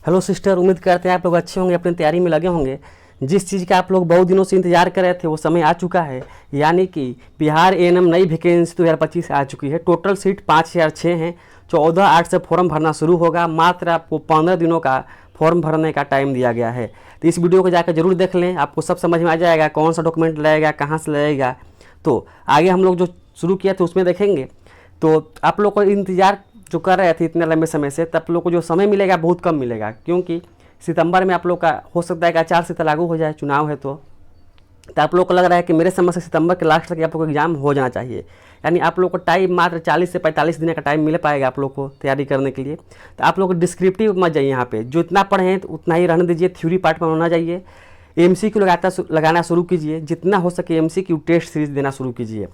Hello sister, उम्मीद करते हैं आप लोग अच्छे होंगे, अपनी तैयारी में लगे होंगे। जिस चीज़ का आप लोग बहुत दिनों से इंतजार कर रहे थे वो समय आ चुका है, यानी कि बिहार एएनएम नई वैकेंसी 2025 आ चुकी है। टोटल सीट 5006 हैं। 14/8 से फॉर्म भरना शुरू होगा। मात्र आपको 15 दिनों का फॉर्म भरने का टाइम दिया गया है। तो इस वीडियो को जाकर जरूर देख लें, आपको सब समझ में आ जाएगा कौन सा डॉक्यूमेंट लगेगा, कहाँ से लगेगा। तो आगे हम लोग जो शुरू किया था उसमें देखेंगे। तो आप लोग को इंतज़ार जो कर रहे थे इतने लंबे समय से, तब लोग को जो समय मिलेगा बहुत कम मिलेगा, क्योंकि सितंबर में आप लोग का हो सकता है कि आचार संहिता लागू हो जाए, चुनाव है। तो आप लोग को लग रहा है कि मेरे समझ से सितंबर के लास्ट तक आप लोग को एग्जाम हो जाना चाहिए। यानी आप लोग को टाइम मात्र 40 से 45 दिन का टाइम मिल पाएगा आप लोग को तैयारी करने के लिए। तो आप लोग डिस्क्रिप्टिव मत जाइए, यहाँ पे जो इतना पढ़े हैं तो उतना ही रहने दीजिए। थ्योरी पार्ट में होना चाहिए। एमसीक्यू लगाना शुरू कीजिए, जितना हो सके एमसीक्यू टेस्ट सीरीज देना शुरू कीजिए।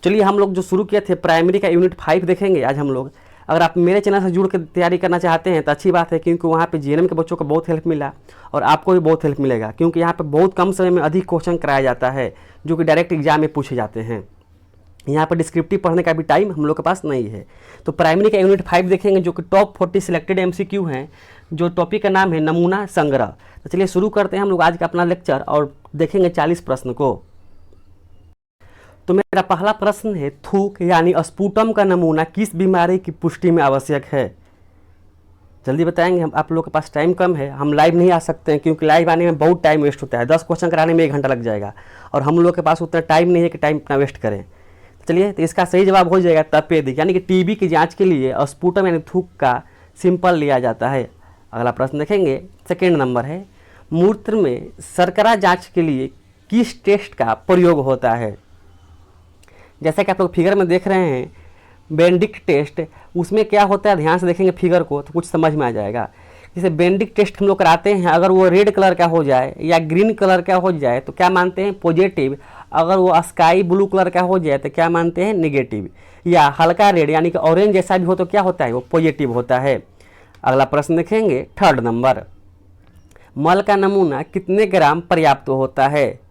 चलिए हम लोग जो शुरू किए थे प्राइमरी का यूनिट 5 देखेंगे आज हम लोग। अगर आप मेरे चैनल से जुड़ कर तैयारी करना चाहते हैं तो अच्छी बात है, क्योंकि वहाँ पे जीएनएम के बच्चों को बहुत हेल्प मिला और आपको भी बहुत हेल्प मिलेगा, क्योंकि यहाँ पे बहुत कम समय में अधिक क्वेश्चन कराया जाता है जो कि डायरेक्ट एग्जाम में पूछे जाते हैं। यहाँ पर डिस्क्रिप्टिव पढ़ने का भी टाइम हम लोग के पास नहीं है। तो प्राइमरी का यूनिट 5 देखेंगे, जो कि टॉप 40 सिलेक्टेड एमसीक्यू हैं, जो टॉपिक का नाम है नमूना संग्रह। तो चलिए शुरू करते हैं हम लोग आज का अपना लेक्चर और देखेंगे 40 प्रश्न को। तो मेरा पहला प्रश्न है, थूक यानी स्पुटम का नमूना किस बीमारी की पुष्टि में आवश्यक है? जल्दी बताएंगे। हम आप लोग के पास टाइम कम है, हम लाइव नहीं आ सकते हैं, क्योंकि लाइव आने में बहुत टाइम वेस्ट होता है। 10 क्वेश्चन कराने में 1 घंटा लग जाएगा और हम लोग के पास उतना टाइम नहीं है कि टाइम इतना वेस्ट करें। चलिए, तो इसका सही जवाब हो जाएगा तपेदिक, यानी कि टीबी की जाँच के लिए स्पुटम यानी थूक का सिंपल लिया जाता है। अगला प्रश्न देखेंगे, सेकेंड नंबर है, मूत्र में शर्करा जाँच के लिए किस टेस्ट का प्रयोग होता है? जैसा कि आप लोग फिगर में देख रहे हैं बेंडिक्ट टेस्ट, उसमें क्या होता है ध्यान से देखेंगे फिगर को तो कुछ समझ में आ जाएगा। जैसे बेंडिक्ट टेस्ट हम लोग कराते हैं, अगर वो रेड कलर का हो जाए या ग्रीन कलर का हो जाए तो क्या मानते हैं? पॉजिटिव। अगर वो स्काई ब्लू कलर का हो जाए तो क्या मानते हैं? नेगेटिव। या हल्का रेड यानी कि ऑरेंज जैसा भी हो तो क्या होता है? वो पॉजिटिव होता है। अगला प्रश्न देखेंगे, थर्ड नंबर, मल का नमूना कितने ग्राम पर्याप्त होता है?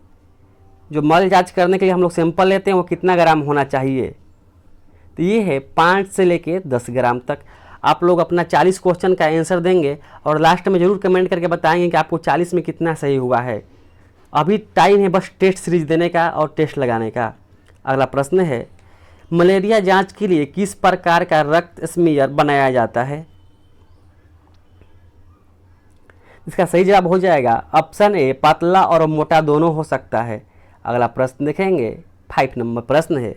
जो मल जांच करने के लिए हम लोग सैंपल लेते हैं वो कितना ग्राम होना चाहिए? तो ये है 5 से लेके 10 ग्राम तक। आप लोग अपना 40 क्वेश्चन का आंसर देंगे और लास्ट में ज़रूर कमेंट करके बताएंगे कि आपको 40 में कितना सही हुआ है। अभी टाइम है बस टेस्ट सीरीज देने का और टेस्ट लगाने का। अगला प्रश्न है, मलेरिया जांच के लिए किस प्रकार का रक्त स्मीयर बनाया जाता है? इसका सही जवाब हो जाएगा ऑप्शन ए, पतला और मोटा दोनों हो सकता है। अगला प्रश्न देखेंगे, 5 नंबर प्रश्न है,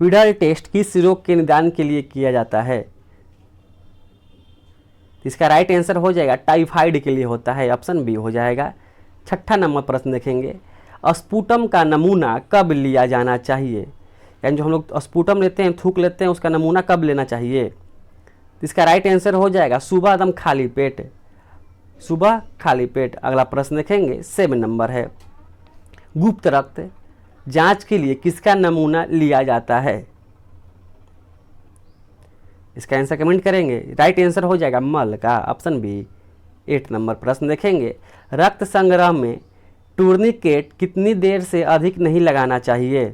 विडल टेस्ट किस रोग के निदान के लिए किया जाता है? इसका राइट आंसर हो जाएगा टाइफाइड के लिए होता है, ऑप्शन बी हो जाएगा। 6ठा नंबर प्रश्न देखेंगे, स्पुटम का नमूना कब लिया जाना चाहिए? यानी जो हम लोग स्पुटम लेते हैं, थूक लेते हैं, उसका नमूना कब लेना चाहिए? इसका राइट आंसर हो जाएगा सुबह एकदम खाली पेट, सुबह खाली पेट। अगला प्रश्न देखेंगे, 7 नंबर है, गुप्त रक्त जांच के लिए किसका नमूना लिया जाता है? इसका आंसर कमेंट करेंगे। राइट आंसर हो जाएगा मल का, ऑप्शन बी। 8 नंबर प्रश्न देखेंगे, रक्त संग्रह में टूर्निकेट कितनी देर से अधिक नहीं लगाना चाहिए?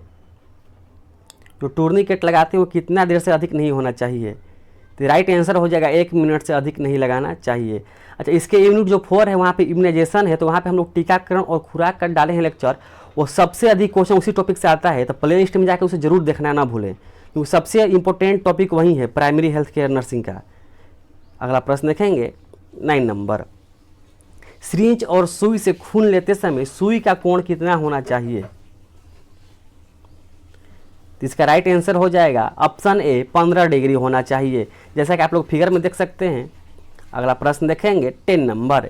जो टूर्निकेट लगाते हैं वो कितना देर से अधिक नहीं होना चाहिए? तो राइट आंसर हो जाएगा 1 मिनट से अधिक नहीं लगाना चाहिए। अच्छा, इसके यूनिट जो 4 है वहाँ पे इम्यूनाइजेशन है, तो वहाँ पे हम लोग टीकाकरण और खुराक कर डाले हैं लेक्चर। वो सबसे अधिक क्वेश्चन उसी टॉपिक से आता है, तो प्ले लिस्ट में जाकर उसे जरूर देखना ना भूलें, क्योंकि सबसे इंपॉर्टेंट टॉपिक वही है प्राइमरी हेल्थ केयर नर्सिंग का। अगला प्रश्न देखेंगे, 9 नंबर, सिरिंज और सुई से खून लेते समय सुई का कोण कितना होना चाहिए? तो इसका राइट आंसर हो जाएगा ऑप्शन ए, 15 डिग्री होना चाहिए, जैसा कि आप लोग फिगर में देख सकते हैं। अगला प्रश्न देखेंगे, 10 नंबर,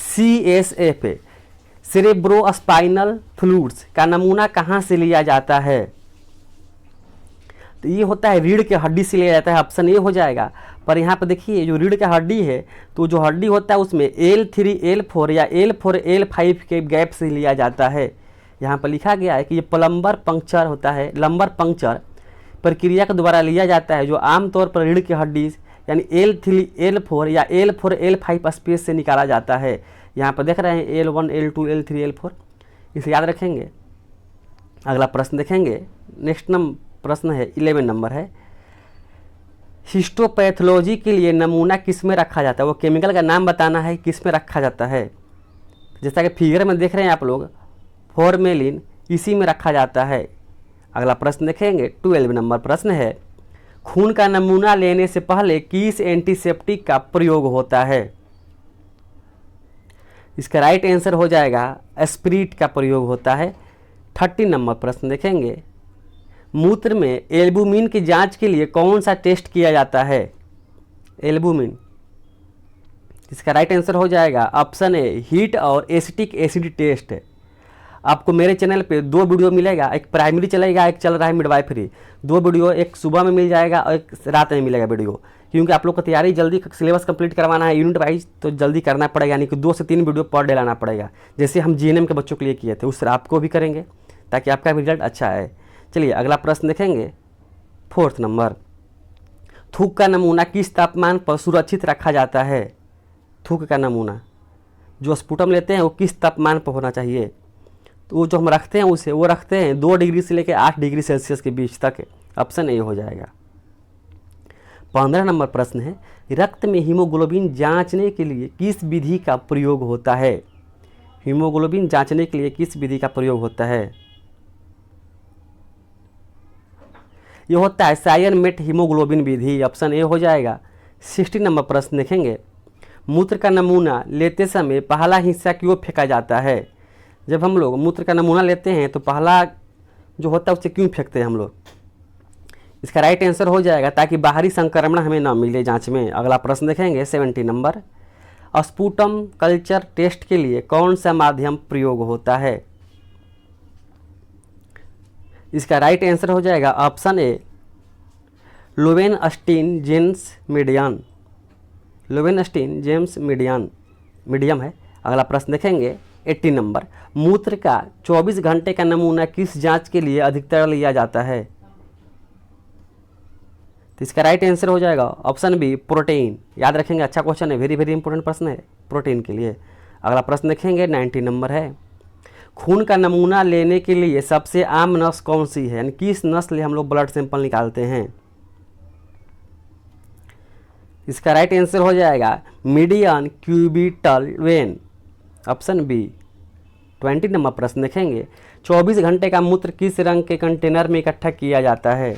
CSF सेरेब्रोस्पाइनल फ्लूइड्स का नमूना कहाँ से लिया जाता है? तो ये होता है रीढ़ के हड्डी से लिया जाता है, ऑप्शन ए हो जाएगा। पर यहाँ पर देखिए जो रीढ़ का हड्डी है, तो जो हड्डी होता है उसमें L3 L4 या L4 L5 के गैप से लिया जाता है। यहाँ पर लिखा गया है कि ये प्लम्बर पंक्चर होता है, लंबर पंक्चर प्रक्रिया के द्वारा लिया जाता है, जो आमतौर पर रीढ़ की हड्डी यानी L3 L4 या L4 L5 स्पेस से निकाला जाता है। यहाँ पर देख रहे हैं L1 L2 L3 L4, इसे याद रखेंगे। अगला प्रश्न देखेंगे, नेक्स्ट प्रश्न है 11 नंबर है, हिस्टोपैथोलॉजी के लिए नमूना किस में रखा जाता है, वो केमिकल का नाम बताना है, किस में रखा जाता है। जैसा कि फिगर में देख रहे हैं आप लोग, फॉर्मेलिन, इसी में रखा जाता है। अगला प्रश्न देखेंगे, 12 नंबर प्रश्न है, खून का नमूना लेने से पहले किस एंटीसेप्टिक का प्रयोग होता है। इसका राइट आंसर हो जाएगा एस्पिरिट का प्रयोग होता है। 13 नंबर प्रश्न देखेंगे, मूत्र में एल्बुमिन की जांच के लिए कौन सा टेस्ट किया जाता है। एल्बुमिन, इसका राइट आंसर हो जाएगा ऑप्शन ए, हीट और एसिटिक एसिड टेस्ट। आपको मेरे चैनल पे 2 वीडियो मिलेगा, एक प्राइमरी चलेगा, एक चल रहा है मिडवाइफरी। 2 वीडियो, एक सुबह में मिल जाएगा और एक रात में मिलेगा वीडियो, क्योंकि आप लोग को तैयारी जल्दी सिलेबस कंप्लीट करवाना है यूनिट वाइज, तो जल्दी करना पड़ेगा, यानी कि 2 से 3 वीडियो पर डे लाना पड़ेगा, जैसे हम जीएनएम के बच्चों के लिए किए थे, उससे आपको भी करेंगे ताकि आपका भी रिजल्ट अच्छा है। चलिए अगला प्रश्न देखेंगे, 4th नंबर, थूक का नमूना किस तापमान पर सुरक्षित रखा जाता है। थूक का नमूना जो स्पुटम लेते हैं वो किस तापमान पर होना चाहिए, तो वो जो हम रखते हैं उसे वो रखते हैं 2 डिग्री से लेकर 8 डिग्री सेल्सियस के बीच तक। ऑप्शन ए हो जाएगा। 15 नंबर प्रश्न है, रक्त में हीमोग्लोबिन जांचने के लिए किस विधि का प्रयोग होता है। हीमोग्लोबिन जांचने के लिए किस विधि का प्रयोग होता है। ये होता है सायरमेट हीमोग्लोबिन विधि। ऑप्शन ए हो जाएगा। 60 नंबर प्रश्न देखेंगे, मूत्र का नमूना लेते समय पहला हिस्सा क्यों फेंका जाता है। जब हम लोग मूत्र का नमूना लेते हैं तो पहला जो होता है उसे क्यों फेंकते हैं हम लोग। इसका राइट आंसर हो जाएगा ताकि बाहरी संक्रमण हमें ना मिले जांच में। अगला प्रश्न देखेंगे, 70 नंबर, स्पुटम कल्चर टेस्ट के लिए कौन सा माध्यम प्रयोग होता है। इसका राइट आंसर हो जाएगा option A, Lowenstein Jensen medium. Lowenstein Jensen medium है। अगला प्रश्न देखेंगे, 80 नंबर, मूत्र का 24 घंटे का नमूना किस जांच के लिए अधिकतर लिया जाता है। तो इसका राइट आंसर हो जाएगा ऑप्शन बी, प्रोटीन। याद रखेंगे, अच्छा क्वेश्चन है, वेरी वेरी इंपॉर्टेंट प्रश्न है, प्रोटीन के लिए। अगला प्रश्न देखेंगे, 90 नंबर है, खून का नमूना लेने के लिए सबसे आम नस कौन सी है, यानी किस नस से हम लोग ब्लड सैंपल निकालते हैं। इसका राइट आंसर हो जाएगा median cubital vein. Option B. 20 number प्रश्न देखेंगे, 24 घंटे का मूत्र किस रंग के कंटेनर में इकट्ठा किया जाता है।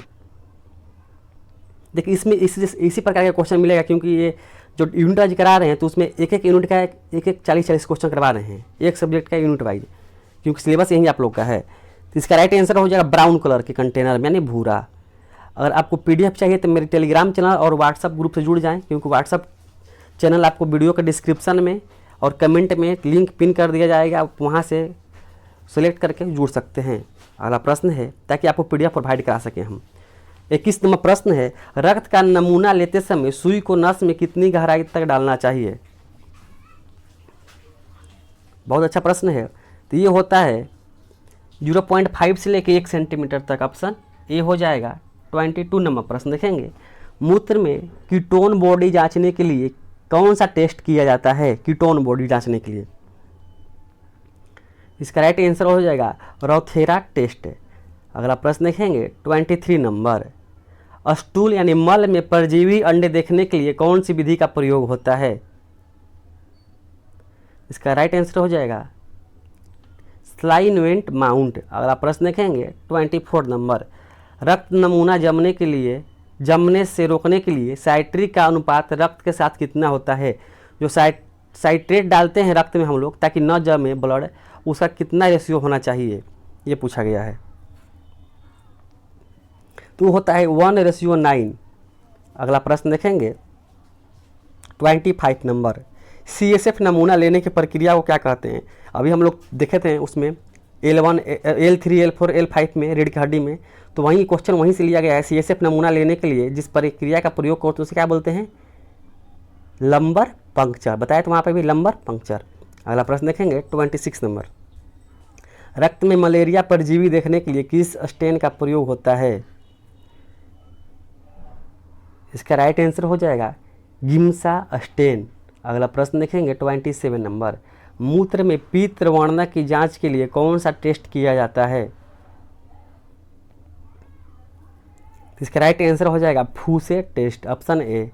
देखिए इसमें इसी प्रकार का क्वेश्चन मिलेगा, क्योंकि ये जो यूनिट वाइज करा रहे हैं तो उसमें एक यूनिट का एक 40 क्वेश्चन करवा रहे हैं, एक सब्जेक्ट का यूनिट वाइज, क्योंकि सिलेबस यही आप लोग का है। तो इसका राइट आंसर हो जाएगा ब्राउन कलर के कंटेनर में, यानी भूरा। अगर आपको पीडीएफ चाहिए तो मेरे टेलीग्राम चैनल और व्हाट्सअप ग्रुप से जुड़ जाएं, क्योंकि व्हाट्सअप चैनल आपको वीडियो के डिस्क्रिप्शन में और कमेंट में लिंक पिन कर दिया जाएगा, आप वहाँ से सेलेक्ट करके जुड़ सकते हैं। अगला प्रश्न है, ताकि आपको पीडीएफ प्रोवाइड करा सकें हम। 21 नंबर प्रश्न है, रक्त का नमूना लेते समय सुई को नस में कितनी गहराई तक डालना चाहिए। बहुत अच्छा प्रश्न है। तो ये होता है 0.5 से लेकर 1 सेंटीमीटर तक। ऑप्शन ए हो जाएगा। 22 नंबर प्रश्न देखेंगे, मूत्र में कीटोन बॉडी जांचने के लिए कौन सा टेस्ट किया जाता है। कीटोन बॉडी जांचने के लिए इसका राइट आंसर हो जाएगा रॉथेरा टेस्ट। अगला प्रश्न देखेंगे, 23 नंबर, स्टूल यानी मल में परजीवी अंडे देखने के लिए कौन सी विधि का प्रयोग होता है। इसका राइट आंसर हो जाएगा स्लाइनवेंट माउंट। अगला प्रश्न देखेंगे, 24 नंबर, रक्त नमूना जमने से रोकने के लिए साइट्रिक का अनुपात रक्त के साथ कितना होता है। जो साइट्रेट डालते हैं रक्त में हम लोग ताकि न जमे ब्लड, उसका कितना रेशियो होना चाहिए, ये पूछा गया है। तो होता है 1:9। अगला प्रश्न देखेंगे, 25 नंबर, CSF नमूना लेने की प्रक्रिया को क्या कहते हैं। अभी हम लोग देखे थे उसमें L1, L3, L4, L5 में रीढ़ की हड्डी में, तो वहीं क्वेश्चन वहीं से लिया गया है। CSF नमूना लेने के लिए जिस प्रक्रिया का प्रयोग करते हैं उसे क्या बोलते हैं, लंबर पंक्चर। बताया तो वहाँ पे भी लंबर पंक्चर। अगला प्रश्न देखेंगे, 26 नंबर, रक्त में मलेरिया परजीवी देखने के लिए किस स्टेन का प्रयोग होता है। इसका राइट आंसर हो जाएगा गिम्सा स्टेन। अगला प्रश्न देखेंगे, 27 नंबर, मूत्र में पीत रवाना की जांच के लिए कौन सा टेस्ट किया जाता है। इसका राइट आंसर हो जाएगा फूसे टेस्ट, ऑप्शन ए।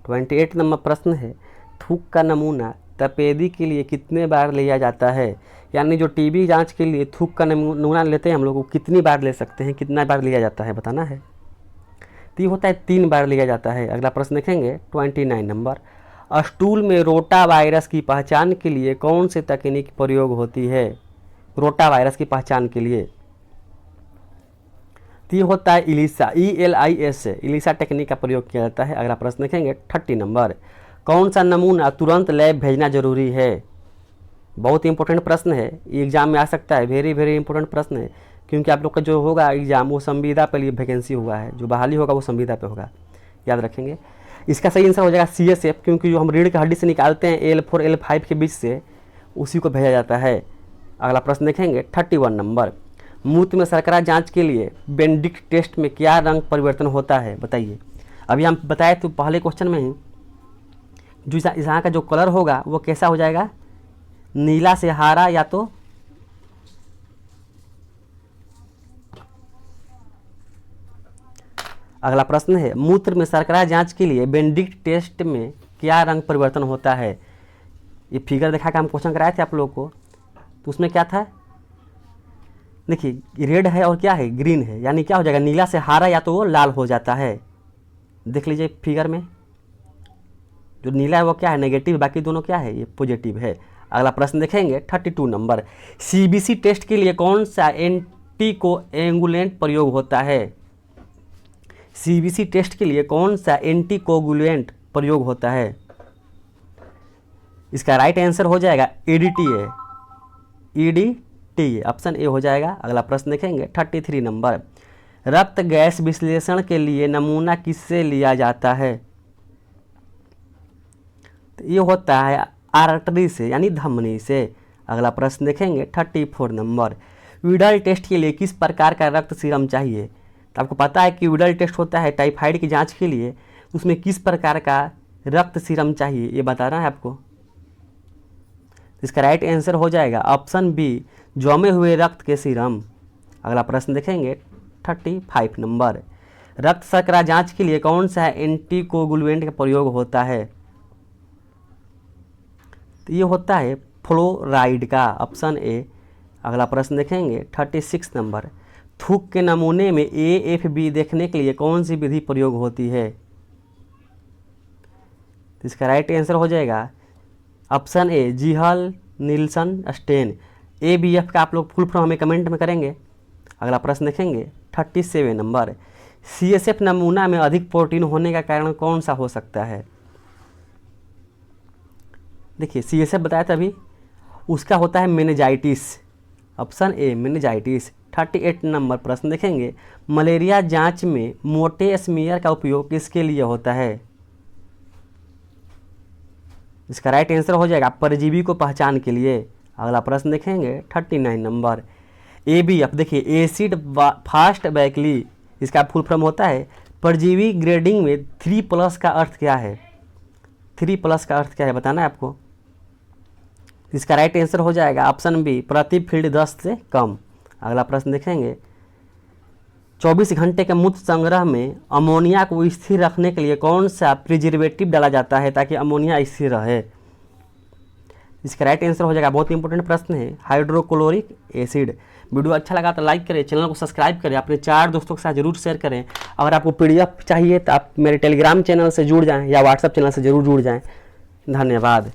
28 नंबर प्रश्न है, थूक का नमूना तपेदी के लिए कितने बार लिया जाता है? यानी जो टीबी जांच के लिए थूक का नमूना लेते हैं हम लोग, वो कितनी बार ले सकते हैं, कितना बार लिया जाता है, बताना है। तो ये होता है 3 बार लिया जाता है। अगला प्रश्न देखेंगे 29 नंबर, स्टूल में रोटा वायरस की पहचान के लिए कौन सी तकनीक प्रयोग होती है? रोटा वायरस की पहचान के लिए तो ये होता है इलिसा, ELIS, इलिसा टेक्निक का प्रयोग किया जाता है। अगला प्रश्न देखेंगे 30 नंबर, कौन सा नमूना तुरंत लैब भेजना जरूरी है? बहुत इंपॉर्टेंट प्रश्न है, एग्जाम में आ सकता है, वेरी वेरी इंपॉर्टेंट प्रश्न है, क्योंकि आप लोग का जो होगा एग्जाम वो संविदा पे लिए वैकेंसी हुआ है, जो बहाली होगा वो संविदा पे होगा, याद रखेंगे। इसका सही आंसर हो जाएगा CSF, क्योंकि जो हम रीढ़ की हड्डी से निकालते हैं L4 L5 के बीच से, उसी को भेजा जाता है। अगला प्रश्न देखेंगे 31 नंबर, मूत्र में शर्करा जांच के लिए बेनेडिक्ट टेस्ट में क्या रंग परिवर्तन होता है, बताइए। अभी हम बताए तो पहले क्वेश्चन में ही, जो यहाँ का जो कलर होगा वो कैसा हो जाएगा, नीला से हरा, या तो अगला प्रश्न है, मूत्र में शर्करा जांच के लिए बेनेडिक्ट टेस्ट में क्या रंग परिवर्तन होता है? ये फिगर दिखा के हम क्वेश्चन कराए थे आप लोग को, तो उसमें क्या था, देखिए रेड है और क्या है, ग्रीन है, यानी क्या हो जाएगा, नीला से हरा या तो वो लाल हो जाता है। देख लीजिए फिगर में, जो नीला है वो क्या है, नेगेटिव, बाकी दोनों क्या है, ये पॉजिटिव है। अगला प्रश्न देखेंगे 32 नंबर, CBC टेस्ट के लिए कौन सा एंटीकोएगुलेंट प्रयोग होता है? CBC टेस्ट के लिए कौन सा एंटीकोएगुलेंट प्रयोग होता है? इसका राइट आंसर हो जाएगा EDTA, ऑप्शन ए हो जाएगा। अगला प्रश्न देखेंगे 33 नंबर, रक्त गैस विश्लेषण के लिए नमूना किससे लिया जाता है? तो ये होता है आर्टरी से, यानी धमनी से। अगला प्रश्न देखेंगे 34 नंबर, विडल टेस्ट के लिए किस प्रकार का रक्त सीरम चाहिए? तो आपको पता है कि विडल टेस्ट होता है टाइफाइड की जांच के लिए, उसमें किस प्रकार का रक्त सीरम चाहिए ये बताना है आपको। इसका राइट आंसर हो जाएगा ऑप्शन बी, जमे हुए रक्त के सीरम। अगला प्रश्न देखेंगे 35 नंबर, रक्त शर्करा जांच के लिए कौन सा एंटीकोगुलेंट का प्रयोग होता है? तो ये होता है फ्लोराइड का, ऑप्शन ए। अगला प्रश्न देखेंगे 36 नंबर, थूक के नमूने में AFB देखने के लिए कौन सी विधि प्रयोग होती है? तो इसका राइट आंसर हो जाएगा option A, Ziehl Neelsen stain. ABF का आप लोग फुल फॉर्म हमें कमेंट में करेंगे। अगला प्रश्न देखेंगे 37 नंबर, CSF नमूना में अधिक प्रोटीन होने का कारण कौन सा हो सकता है? देखिए CSF बताया था अभी, उसका होता है meningitis, option A meningitis. 38 number प्रश्न देखेंगे, मलेरिया जांच में मोटे स्मीयर का उपयोग किसके लिए होता है? इसका राइट आंसर हो जाएगा परजीवी को पहचान के लिए। अगला प्रश्न देखेंगे 39 नंबर, ABF, देखिए एसिड फास्ट बैकली, इसका फुल फॉर्म होता है परजीवी ग्रेडिंग में 3+ का अर्थ क्या है? 3+ का अर्थ क्या है बताना है आपको। इसका राइट आंसर हो जाएगा ऑप्शन बी, प्रति फील्ड 10 से कम। अगला प्रश्न देखेंगे, 24 घंटे के मूत्र संग्रह में अमोनिया को स्थिर रखने के लिए कौन सा प्रिजर्वेटिव डाला जाता है ताकि अमोनिया स्थिर रहे? इसका राइट आंसर हो जाएगा, बहुत इंपॉर्टेंट प्रश्न है, हाइड्रोक्लोरिक एसिड। वीडियो अच्छा लगा तो लाइक करें, चैनल को सब्सक्राइब करें, अपने 4 दोस्तों के साथ जरूर शेयर करें। अगर आपको PDF चाहिए तो आप मेरे टेलीग्राम चैनल से जुड़ जाएं या व्हाट्सएप चैनल से जरूर जुड़ जाएं। धन्यवाद।